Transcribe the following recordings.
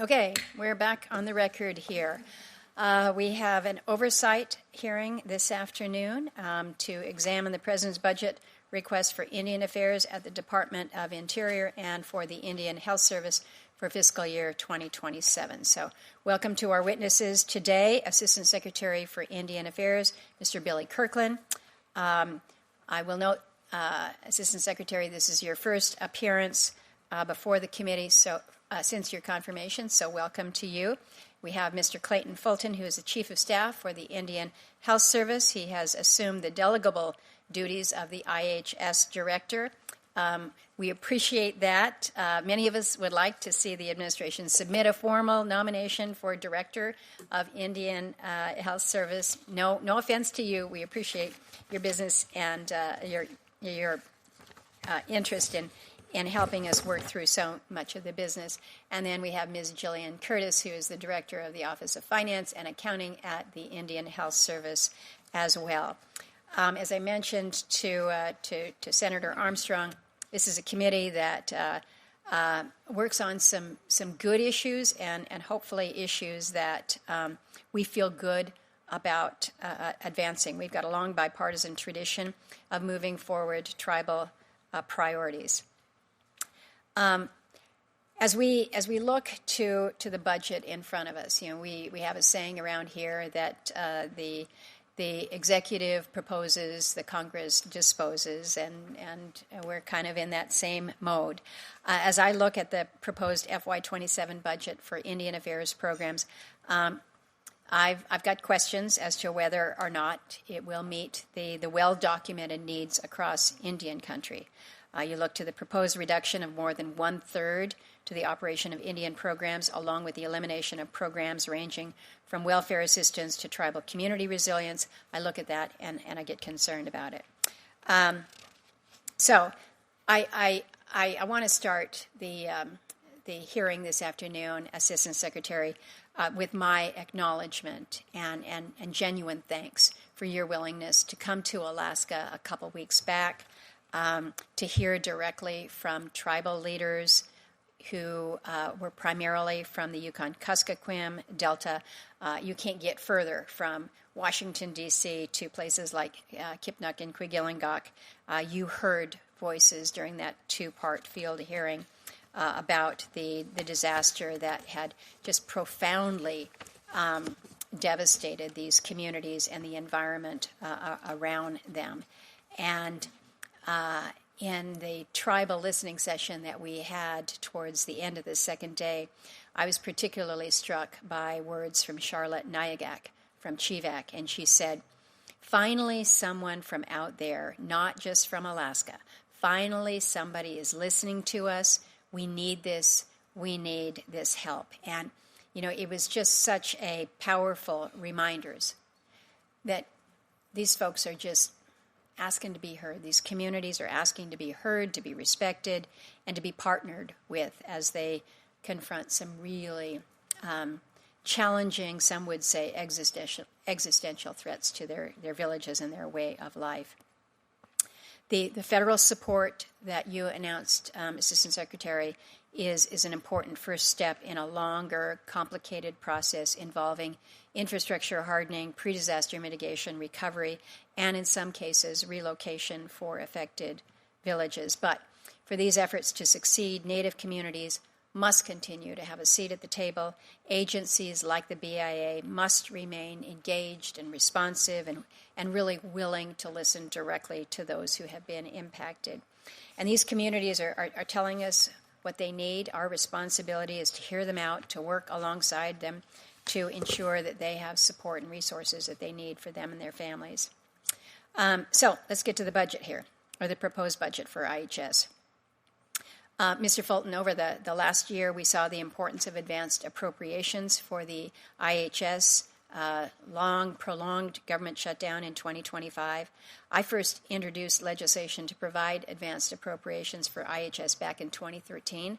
Okay, we're back on the record here. We have an oversight hearing this afternoon to examine the President's budget request for Indian Affairs at the Department of Interior and for the Indian Health Service for fiscal year 2027. So welcome to our witnesses today, Assistant Secretary for Indian Affairs, Mr. Billy Kirkland. I will note, Assistant Secretary, this is your first appearance before the committee since your confirmation, so welcome to you. We have Mr. Clayton Fulton, who is the Chief of Staff for the Indian Health Service. He has assumed the delegable duties of the IHS Director. We appreciate that. Many of us would like to see the administration submit a formal nomination for Director of Indian Health Service. No offense to you. We appreciate your business and your interest in helping us work through so much of the business. And then we have Ms. Jillian Curtis, who is the Director of the Office of Finance and Accounting at the Indian Health Service as well. As I mentioned to Senator Armstrong, this is a committee that works on some good issues and hopefully issues that we feel good about advancing. We've got a long bipartisan tradition of moving forward tribal priorities. As we look to the budget in front of us, we have a saying around here that the executive proposes, the Congress disposes, and we're kind of in that same mode. As I look at the proposed FY27 budget for Indian Affairs programs, I've got questions as to whether or not it will meet the well-documented needs across Indian country. You look to the proposed reduction of more than 1/3 to the operation of Indian programs, along with the elimination of programs ranging from welfare assistance to tribal community resilience. I look at that and I get concerned about it. So I want to start the hearing this afternoon, Assistant Secretary, with my acknowledgement and genuine thanks for your willingness to come to Alaska a couple weeks back, to hear directly from tribal leaders who were primarily from the Yukon-Kuskokwim Delta. You can't get further from Washington, D.C. to places like Kipnuk and Kwigillingok. You heard voices during that two-part field hearing about the disaster that had just profoundly devastated these communities and the environment around them. And in the tribal listening session that we had towards the end of the second day, I was particularly struck by words from Charlotte Nyagak from Chivak, and she said, finally someone from out there, not just from Alaska, finally somebody is listening to us. We need this. We need this help. And, it was just such a powerful reminders that these folks are just asking to be heard. These communities are asking to be heard, to be respected, and to be partnered with as they confront some really challenging, some would say existential threats to their villages and their way of life. The federal support that you announced, Assistant Secretary, is an important first step in a longer, complicated process involving infrastructure hardening, pre-disaster mitigation, recovery, and in some cases, relocation for affected villages. But for these efforts to succeed, Native communities must continue to have a seat at the table. Agencies like the BIA must remain engaged and responsive and really willing to listen directly to those who have been impacted. And these communities are telling us what they need. Our responsibility is to hear them out, to work alongside them, to ensure that they have support and resources that they need for them and their families. So let's get to the budget here, or the proposed budget for IHS. Mr. Fulton, over the last year, we saw the importance of advanced appropriations for the IHS, long, prolonged government shutdown in 2025. I first introduced legislation to provide advanced appropriations for IHS back in 2013.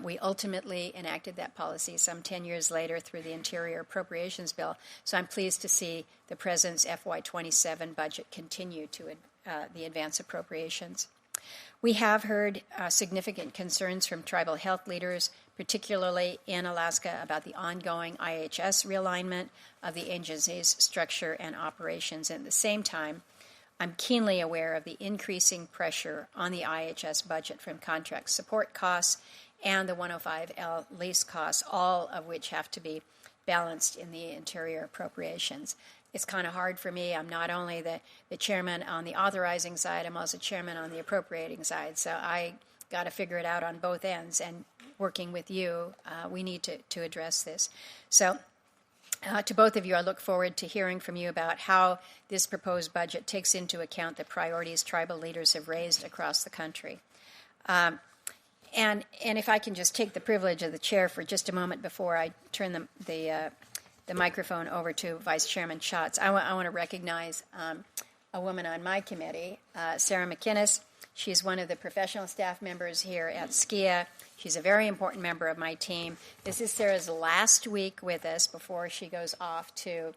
We ultimately enacted that policy some 10 years later through the Interior Appropriations Bill, so I'm pleased to see the President's FY27 budget continue to the advance appropriations. We have heard significant concerns from tribal health leaders, particularly in Alaska, about the ongoing IHS realignment of the agency's structure and operations. And at the same time, I'm keenly aware of the increasing pressure on the IHS budget from contract support costs and the 105L lease costs, all of which have to be balanced in the interior appropriations. It's kind of hard for me. I'm not only the chairman on the authorizing side, I'm also chairman on the appropriating side. So I got to figure it out on both ends. And working with you, we need to address this. So to both of you, I look forward to hearing from you about how this proposed budget takes into account the priorities tribal leaders have raised across the country. And if I can just take the privilege of the chair for just a moment before I turn the microphone over to Vice Chairman Schatz, I want to recognize a woman on my committee, Sarah McInnes. She's one of the professional staff members here at SCIA. She's a very important member of my team. This is Sarah's last week with us before she goes off to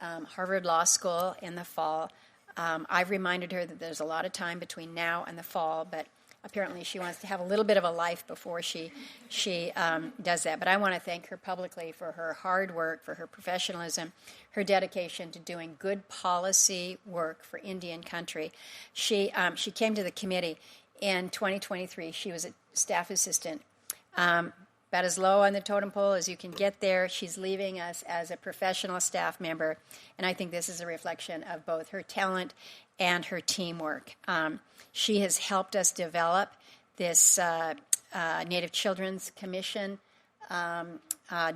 Harvard Law School in the fall. I've reminded her that there's a lot of time between now and the fall, but apparently she wants to have a little bit of a life before she does that. But I want to thank her publicly for her hard work, for her professionalism, her dedication to doing good policy work for Indian country. She came to the committee in 2023. She was a staff assistant, about as low on the totem pole as you can get there. She's leaving us as a professional staff member, and I think this is a reflection of both her talent and her teamwork. She has helped us develop this Native Children's Commission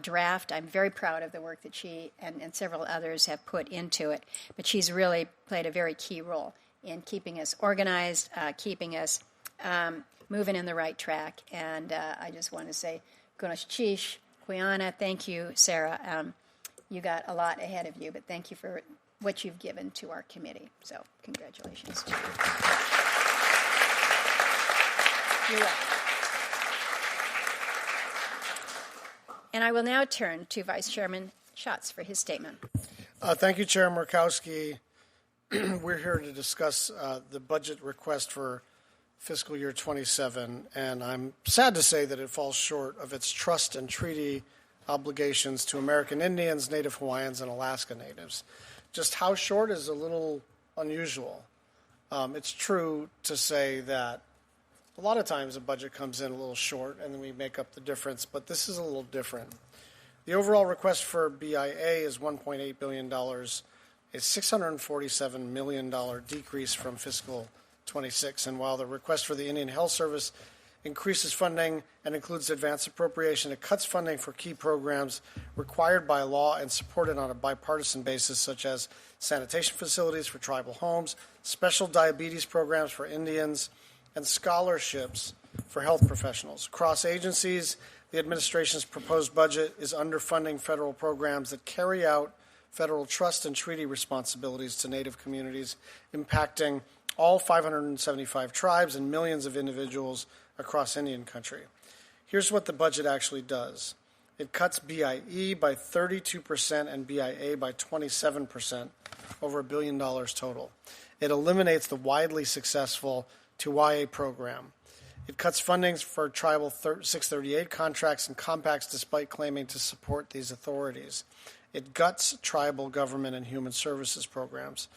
draft. I'm very proud of the work that she and several others have put into it, but she's really played a very key role in keeping us organized, keeping us moving in the right track. And I just want to say, Gunash Chish, Kuyana, thank you, Sarah. You got a lot ahead of you, but thank you for what you've given to our committee. So congratulations. You're welcome. And I will now turn to Vice Chairman Schatz for his statement. Thank you, Chair Murkowski. We're here to discuss the budget request for fiscal year 27, and I'm sad to say that it falls short of its trust and treaty obligations to American Indians, Native Hawaiians, and Alaska Natives. Just how short is a little unusual. It's true to say that a lot of times a budget comes in a little short and then we make up the difference, but this is a little different. The overall request for BIA is $1.8 billion, a $647 million decrease from fiscal 26. And while the request for the Indian Health Service increases funding and includes advance appropriation, it cuts funding for key programs required by law and supported on a bipartisan basis, such as sanitation facilities for tribal homes, special diabetes programs for Indians, and scholarships for health professionals. Across agencies, the administration's proposed budget is underfunding federal programs that carry out federal trust and treaty responsibilities to Native communities, impacting all 575 tribes and millions of individuals across Indian country. Here's what the budget actually does. It cuts BIE by 32% and BIA by 27%, over $1 billion total. It eliminates the widely successful Tuwai program. It cuts funding for Tribal 638 contracts and compacts despite claiming to support these authorities. It guts tribal government and human services programs.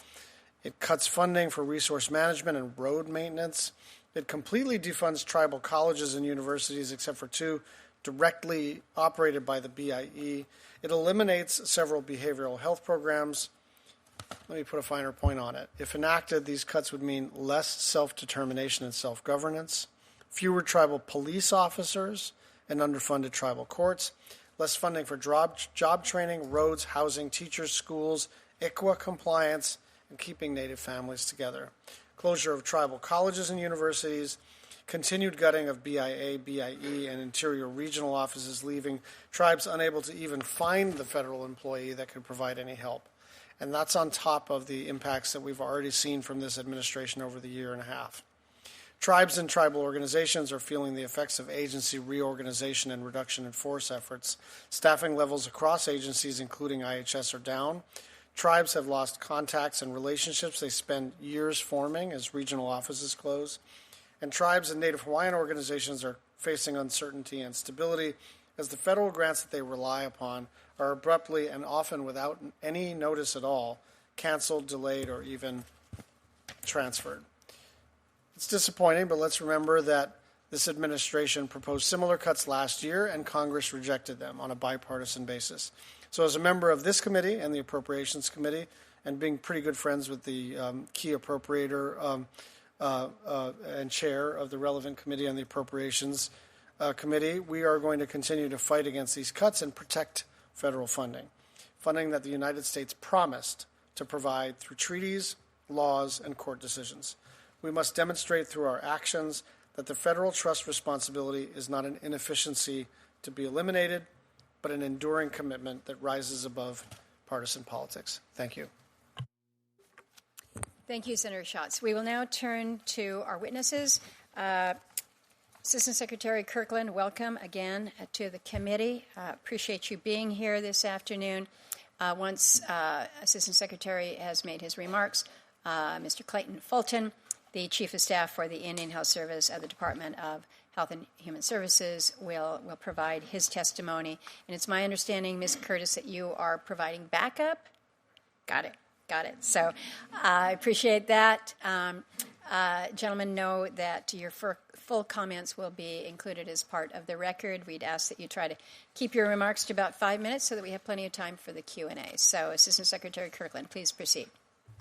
It cuts funding for resource management and road maintenance. It completely defunds tribal colleges and universities, except for two directly operated by the BIE. It eliminates several behavioral health programs. Let me put a finer point on it. If enacted, these cuts would mean less self-determination and self-governance, fewer tribal police officers and underfunded tribal courts, less funding for job training, roads, housing, teachers, schools, ICWA compliance, and keeping Native families together. Closure of tribal colleges and universities, continued gutting of BIA, BIE, and interior regional offices, leaving tribes unable to even find the federal employee that could provide any help. And that's on top of the impacts that we've already seen from this administration over the year and a half. Tribes and tribal organizations are feeling the effects of agency reorganization and reduction in force efforts. Staffing levels across agencies, including IHS, are down. Tribes have lost contacts and relationships they spend years forming as regional offices close. And tribes and Native Hawaiian organizations are facing uncertainty and stability, as the federal grants that they rely upon are abruptly and often without any notice at all canceled, delayed, or even transferred. It's disappointing, but let's remember that this administration proposed similar cuts last year, and Congress rejected them on a bipartisan basis. So as a member of this committee and the Appropriations Committee, and being pretty good friends with the key appropriator and chair of the relevant committee on the Appropriations Committee, we are going to continue to fight against these cuts and protect federal funding that the United States promised to provide through treaties, laws, and court decisions. We must demonstrate through our actions that the federal trust responsibility is not an inefficiency to be eliminated, but an enduring commitment that rises above partisan politics. Thank you. Thank you, Senator Schatz. We will now turn to our witnesses. Assistant Secretary Kirkland, welcome again to the committee. Appreciate you being here this afternoon. Once Assistant Secretary has made his remarks, Mr. Clayton Fulton, the Chief of Staff for the Indian Health Service of the Department of Health and Human Services, will provide his testimony. And it's my understanding, Ms. Curtis, that you are providing backup? Got it. So I appreciate that. Gentlemen, know that your full comments will be included as part of the record. We'd ask that you try to keep your remarks to about 5 minutes so that we have plenty of time for the Q&A. So Assistant Secretary Kirkland, please proceed.